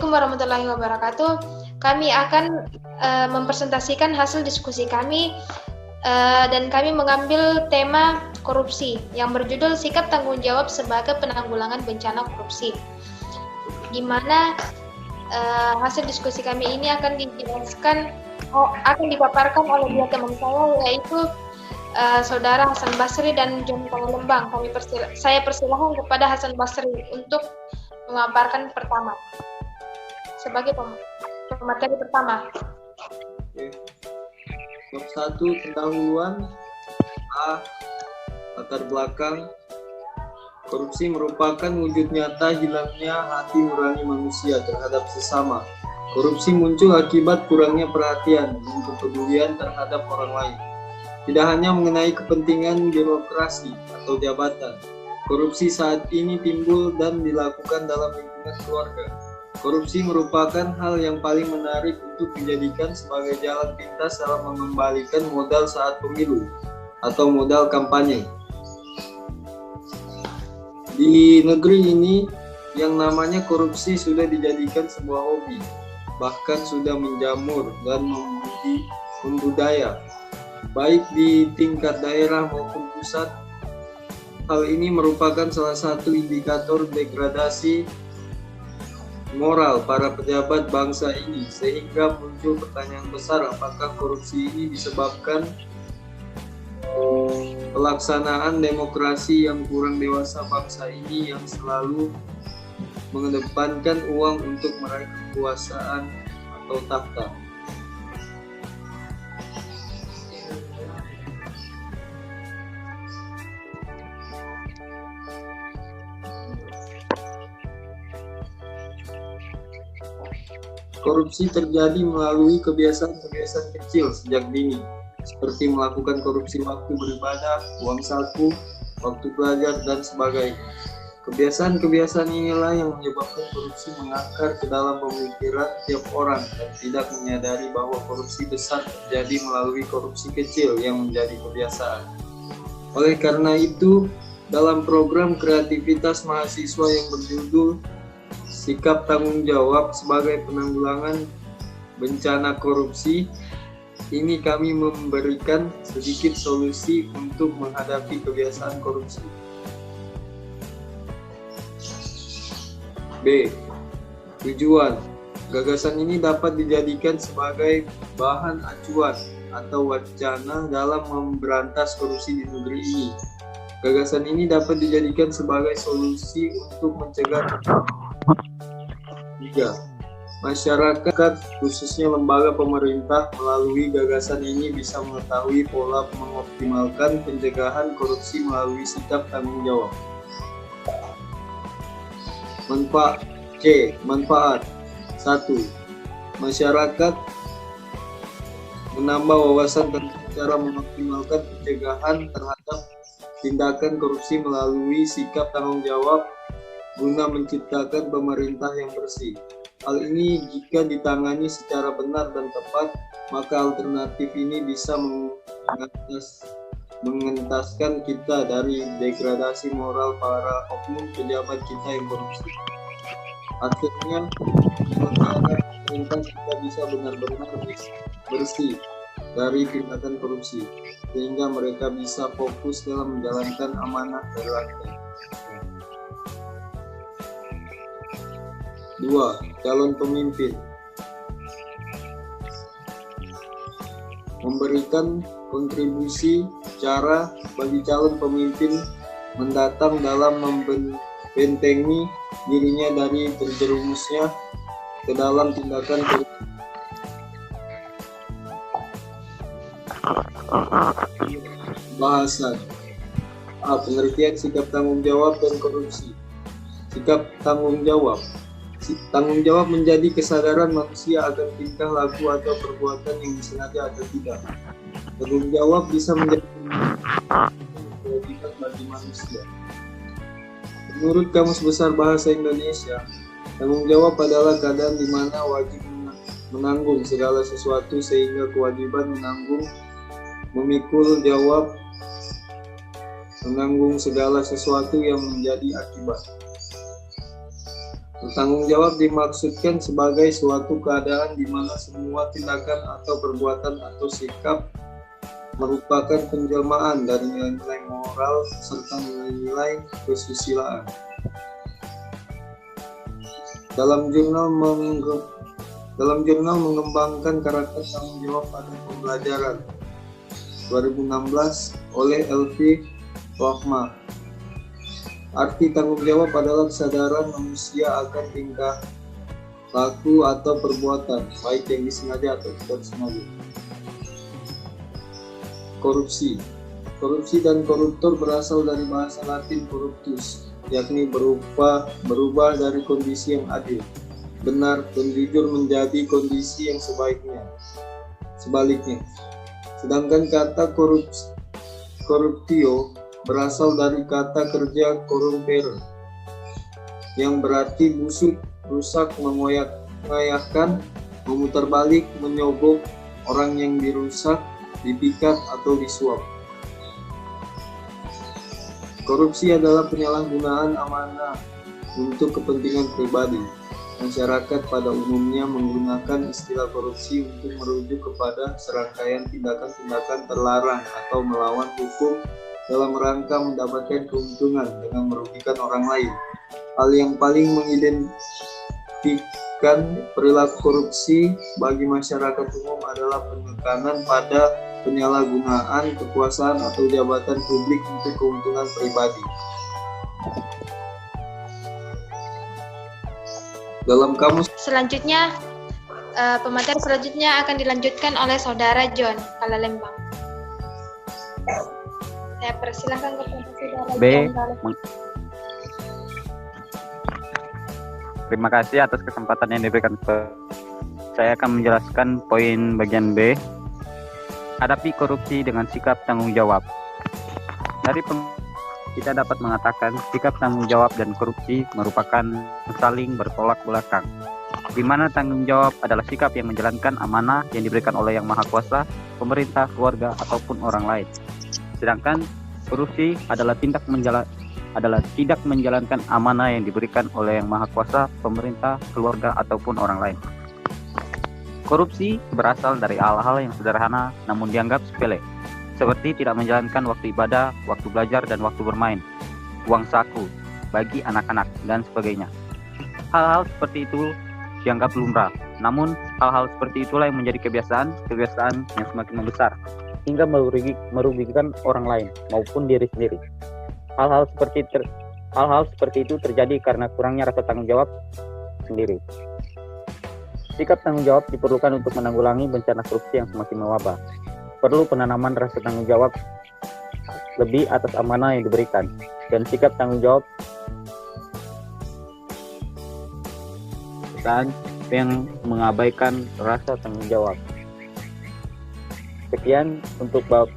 Assalamualaikum warahmatullahi wabarakatuh. Kami akan mempresentasikan hasil diskusi kami dan kami mengambil tema korupsi yang berjudul Sikap Tanggung Jawab sebagai Penanggulangan Bencana Korupsi. Di mana hasil diskusi kami ini akan dijelaskan, akan dipaparkan oleh dua teman saya, yaitu Saudara Hasan Basri dan John Lembang. Saya persilahkan kepada Hasan Basri untuk memaparkan pertama sebagai pemateri pertama. Bab 1, pendahuluan. Latar belakang. Korupsi merupakan wujud nyata hilangnya hati nurani manusia terhadap sesama. Korupsi muncul akibat kurangnya perhatian dan kepedulian terhadap orang lain. Tidak hanya mengenai kepentingan birokrasi atau jabatan. Korupsi saat ini timbul dan dilakukan dalam lingkungan keluarga. Korupsi merupakan hal yang paling menarik untuk dijadikan sebagai jalan pintas dalam mengembalikan modal saat pemilu atau modal kampanye. Di negeri ini, yang namanya korupsi sudah dijadikan sebuah hobi, bahkan sudah menjamur dan membudaya, baik di tingkat daerah maupun pusat. Hal ini merupakan salah satu indikator degradasi moral para pejabat bangsa ini, sehingga muncul pertanyaan besar, apakah korupsi ini disebabkan pelaksanaan demokrasi yang kurang dewasa bangsa ini yang selalu mengedepankan uang untuk meraih kekuasaan atau tahta. Korupsi terjadi melalui kebiasaan-kebiasaan kecil sejak dini, seperti melakukan korupsi waktu beribadah, uang saku, waktu belajar, dan sebagainya. Kebiasaan-kebiasaan inilah yang menyebabkan korupsi mengakar ke dalam pemikiran tiap orang dan tidak menyadari bahwa korupsi besar terjadi melalui korupsi kecil yang menjadi kebiasaan. Oleh karena itu, dalam program kreativitas mahasiswa yang berjudul Sikap Tanggung Jawab sebagai Penanggulangan Bencana Korupsi, ini kami memberikan sedikit solusi untuk menghadapi kebiasaan korupsi. B. Tujuan. Gagasan ini dapat dijadikan sebagai bahan acuan atau wacana dalam memberantas korupsi di negeri ini. Gagasan ini dapat dijadikan sebagai solusi untuk mencegah. 3. Masyarakat, khususnya lembaga pemerintah, melalui gagasan ini bisa mengetahui pola mengoptimalkan pencegahan korupsi melalui sikap tanggung jawab. Manfaat 1. Masyarakat menambah wawasan tentang cara mengoptimalkan pencegahan terhadap tindakan korupsi melalui sikap tanggung jawab guna menciptakan pemerintah yang bersih. Hal ini jika ditangani secara benar dan tepat, maka alternatif ini bisa mengentaskan kita dari degradasi moral para oknum pejabat kita yang korupsi. Akhirnya, pemerintah kita bisa benar-benar bersih dari tindakan korupsi, sehingga mereka bisa fokus dalam menjalankan amanah dari rakyat. 2. Calon pemimpin. Memberikan kontribusi cara bagi calon pemimpin mendatang dalam membentengi dirinya dari terjerumusnya ke dalam tindakan korupsi. Bahasan. Pengertian sikap tanggung jawab dan korupsi. Sikap tanggung jawab. Tanggung jawab menjadi kesadaran manusia akan tingkah laku atau perbuatan yang disengaja atau tidak. Tanggung jawab bisa menjadi kewajiban bagi manusia. Menurut Kamus Besar Bahasa Indonesia, tanggung jawab adalah keadaan di mana wajib menanggung segala sesuatu sehingga kewajiban memikul jawab menanggung segala sesuatu yang menjadi akibat. Bertanggung jawab dimaksudkan sebagai suatu keadaan di mana semua tindakan atau perbuatan atau sikap merupakan penjelmaan dari nilai-nilai moral serta nilai-nilai kesusilaan. Dalam jurnal mengembangkan karakter tanggung jawab pada pembelajaran 2016 oleh Elvi Rahma. Arti tanggung jawab adalah kesadaran manusia akan tingkah laku atau perbuatan, baik yang disengaja atau tidak disengaja. Korupsi. Korupsi dan koruptor berasal dari bahasa Latin corruptus, yakni berubah dari kondisi yang adil, benar, dan jujur menjadi kondisi yang sebaliknya. Sedangkan kata corruptio berasal dari kata kerja corrumpere, yang berarti busuk, rusak, mengoyak-ngayakkan, memutarbalik, menyogok orang yang dirusak, dipikat, atau disuap. Korupsi adalah penyalahgunaan amanah untuk kepentingan pribadi. Masyarakat pada umumnya menggunakan istilah korupsi untuk merujuk kepada serangkaian tindakan-tindakan terlarang atau melawan hukum dalam rangka mendapatkan keuntungan dengan merugikan orang lain. Hal yang paling mengidentifikkan perilaku korupsi bagi masyarakat umum adalah penekanan pada penyalahgunaan kekuasaan atau jabatan publik untuk keuntungan pribadi. Dalam kamus selanjutnya, pemateri selanjutnya akan dilanjutkan oleh Saudara John Palembang. Saya persilahkan kepada Saudara B. John. Terima kasih atas kesempatan yang diberikan. Saya akan menjelaskan poin bagian B. Hadapi korupsi dengan sikap tanggung jawab. Dari kita dapat mengatakan sikap tanggung jawab dan korupsi merupakan saling bertolak belakang, di mana tanggung jawab adalah sikap yang menjalankan amanah yang diberikan oleh Yang Maha Kuasa, pemerintah, keluarga, ataupun orang lain. Sedangkan korupsi adalah tidak menjalankan amanah yang diberikan oleh Yang Maha Kuasa, pemerintah, keluarga, ataupun orang lain. Korupsi berasal dari hal-hal yang sederhana namun dianggap sepele, seperti tidak menjalankan waktu ibadah, waktu belajar, dan waktu bermain, uang saku bagi anak-anak, dan sebagainya. Hal-hal seperti itu dianggap lumrah, namun hal-hal seperti itulah yang menjadi kebiasaan yang semakin membesar, hingga merugikan orang lain maupun diri sendiri. Hal-hal seperti itu terjadi karena kurangnya rasa tanggung jawab sendiri. Sikap tanggung jawab diperlukan untuk menanggulangi bencana korupsi yang semakin mewabah. Perlu penanaman rasa tanggung jawab lebih atas amanah yang diberikan, dan sikap tanggung jawab dan yang mengabaikan rasa tanggung jawab. Sekian untuk bab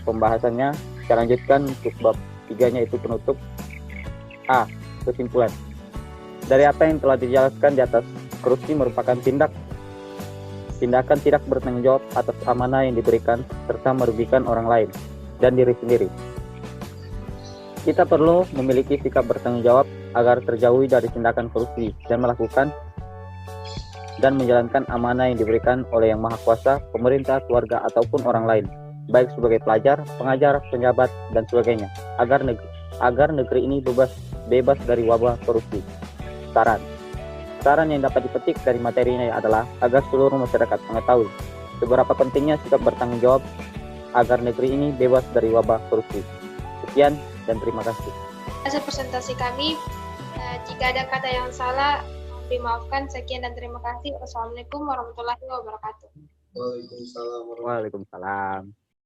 pembahasannya. Saya lanjutkan untuk bab 3-nya, itu penutup. A. Kesimpulan. Dari apa yang telah dijelaskan di atas, korupsi merupakan tindakan tidak bertanggung jawab atas amanah yang diberikan serta merugikan orang lain dan diri sendiri. Kita perlu memiliki sikap bertanggung jawab agar terjauhi dari tindakan korupsi dan melakukan dan menjalankan amanah yang diberikan oleh Yang Maha Kuasa, pemerintah, keluarga, ataupun orang lain, baik sebagai pelajar, pengajar, penjabat, dan sebagainya, agar negeri ini bebas dari wabah korupsi. Saran yang dapat dipetik dari materi ini adalah agar seluruh masyarakat mengetahui seberapa pentingnya sikap bertanggung jawab agar negeri ini bebas dari wabah korupsi. Sekian dan terima kasih. Hasil presentasi kami, jika ada kata yang salah, dimaafkan. Sekian dan terima kasih. Wassalamualaikum warahmatullahi wabarakatuh. Waalaikumsalam. Waalaikumsalam.